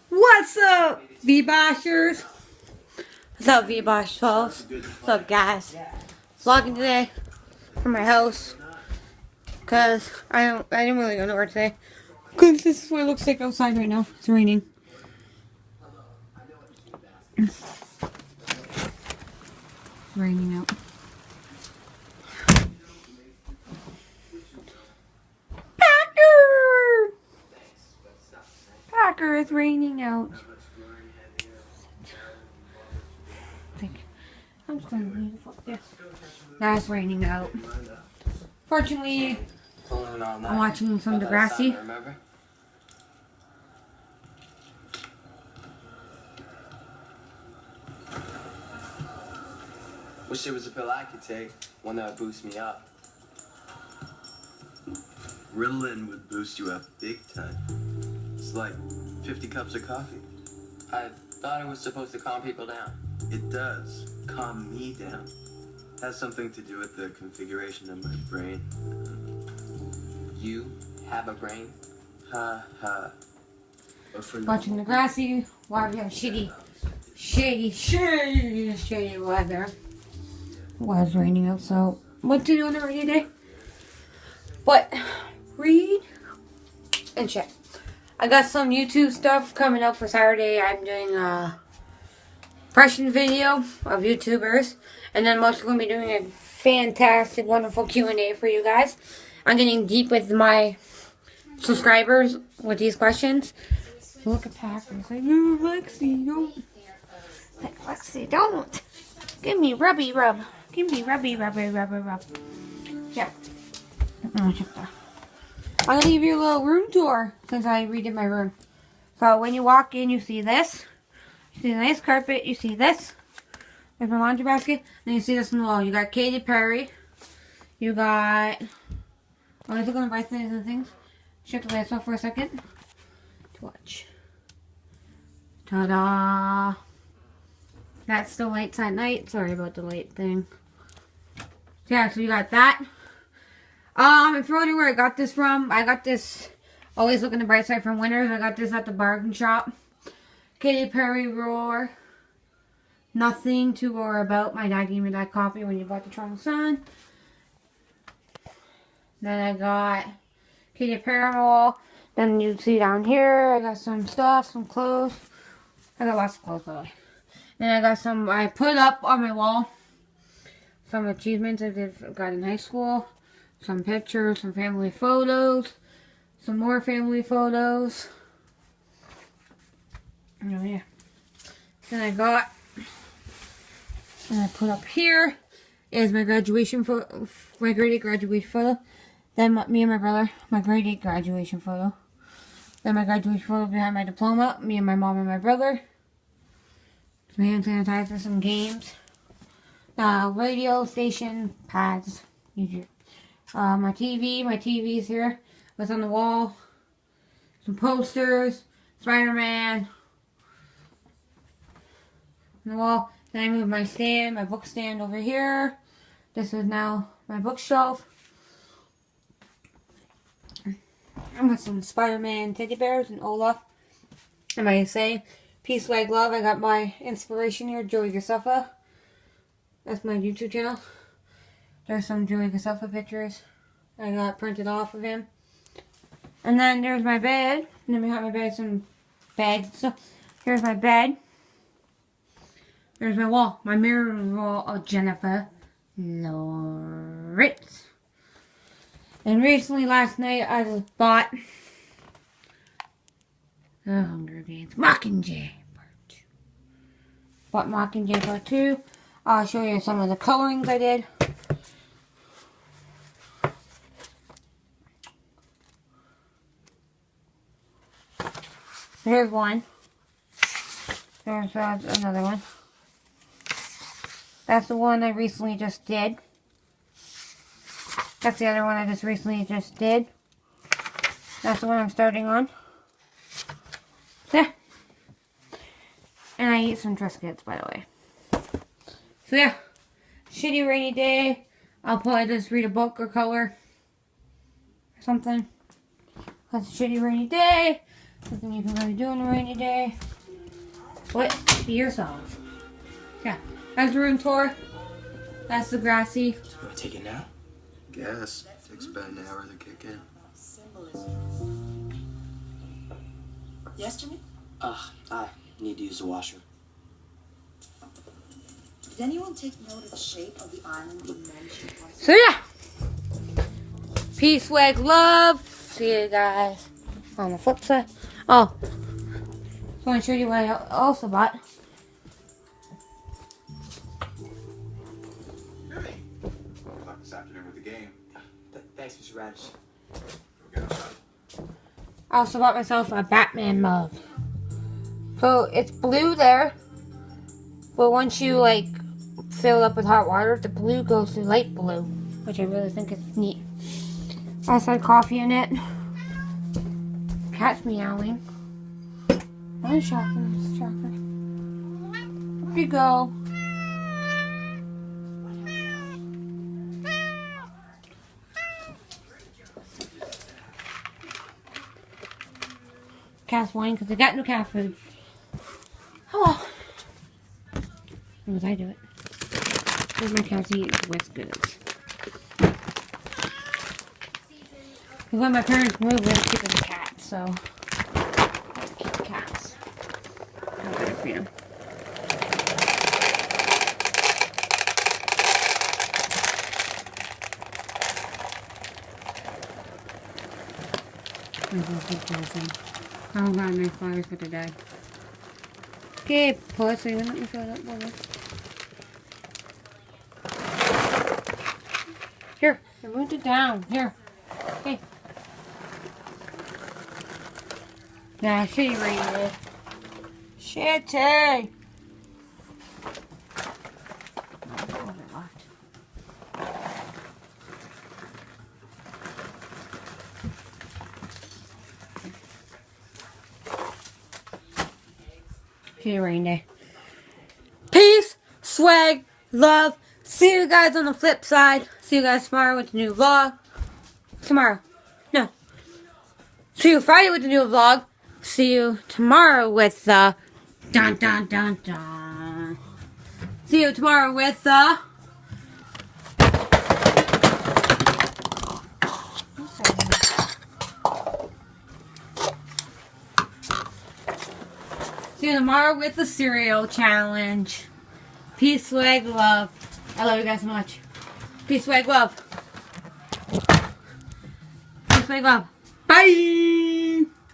What's up, V-Boshers? What's up, V-Bosh folks? What's up, guys? Vlogging today from my house because I didn't really go nowhere today because this is what it looks like outside right now. It's raining. It's raining out. Packer, it's raining out. I'm just going to leave it there. Now it's raining out. Fortunately, I'm watching some Degrassi. Wish there was a pill I could take, one that would boost me up. Ritalin would boost you up big time. It's like 50 cups of coffee. I thought it was supposed to calm people down. It does. Calm me down. Has something to do with the configuration of my brain. You have a brain? Ha ha. Watching Degrassi while we have shitty weather. It was raining out, so what to do on a rainy day? But read and check. I got some YouTube stuff coming up for Saturday. I'm doing a impression video of YouTubers, and then I'm also going to be doing a fantastic, wonderful Q&A for you guys. I'm getting deep with my subscribers with these questions. Look at Packers. Like, no, Lexi, don't. Like, Lexi, don't. Give me rubby rub. Give me rubby rub. Yeah. I'm going to give you a little room tour since I redid my room. So when you walk in, you see this. You see the nice carpet. You see this. There's my laundry basket. Then you see this on the wall. You got Katy Perry. You got... Oh, let's look on the bright things and things. Shut the lights off for a second to watch. Ta-da! That's the lights at night. Sorry about the light thing. Yeah, so you got that. If you're wondering where I got this from, I got this, always look on the bright side from Winners. I got this at the bargain shop. Katy Perry Roar. Nothing to worry about. My dad gave me that copy when you bought the Toronto Sun. Then I got Katy Perry wall. Then you see down here, I got some stuff, some clothes. I got lots of clothes, by the way. Then I got some, I put up on my wall some achievements I got in high school. Some pictures, some family photos, some more family photos. Oh yeah. Then I got, and I put up here is my graduation photo, my grade 8 graduation photo. Then me and my brother, my grade 8 graduation photo. Then my graduation photo behind my diploma, me and my mom and my brother. Some hand sanitizer, some games. Radio station, pads, YouTube. My TV's here. What's on the wall? Some posters, Spider-Man on the wall. Then I moved my stand, my book stand over here. This is now my bookshelf. I got some Spider-Man teddy bears and Olaf. And I say, peace, like, love. I got my inspiration here, Joey Gasafa. That's my YouTube channel. There's some Joey Gasafa pictures I got printed off of him. And then there's my bed. And then behind my bed some bags. So here's my bed. There's my wall. My mirror wall of Jennifer Lawrence. And recently, last night, I just bought The Hunger Games Mockingjay Part 2. Bought Mockingjay Part 2. I'll show you some of the colorings I did. Here's one. There's another one. That's the one I recently just did. That's the other one I just recently just did. That's the one I'm starting on. Yeah. And I eat some Triscuits, by the way. So yeah, shitty rainy day. I'll probably just read a book or color or something. That's a shitty rainy day. Nothing you can really do on a rainy day. What? Be yourself. Yeah. That's the room tour. That's the grassy. You want to take it now? Guess. Takes about an hour to kick in. Yes, Jimmy? I need to use the washroom. Did anyone take note of the shape of the island you mentioned? So yeah. Peace, swag, love. See you guys on the flip side. Oh. I want to show you what I also bought. Hey. Good luck this afternoon with the game. Thanks, Mr. Radish. Go get outside. I also bought myself a Batman mug. So it's blue there. But once you like fill it up with hot water, the blue goes to light blue. Which I really think is neat. I also had coffee in it. Cat's meowing. I'm shocking, it's shocking. Here you go. Cat's whining because I got no cat food. Oh well. As long as I do it. Here's my cat's eating whiskers. Because when my parents moved, we were keeping the cat, so let's keep the cats. How better for you. I don't got any flowers for today. Okay, puss, are you gonna let me fill it up, Bubba? Here, I moved it down. Here. Hey. Nah, shitty rain. Shitty. Shitty rain day. Peace, swag, love. See you guys on the flip side. See you guys tomorrow with the new vlog. Tomorrow. No. See you Friday with the new vlog. See you tomorrow with the dun dun dun dun. See you tomorrow with the see you tomorrow with the cereal challenge. Peace, swag, love. I love you guys so much. Peace, swag, love. Peace, swag, love. Bye!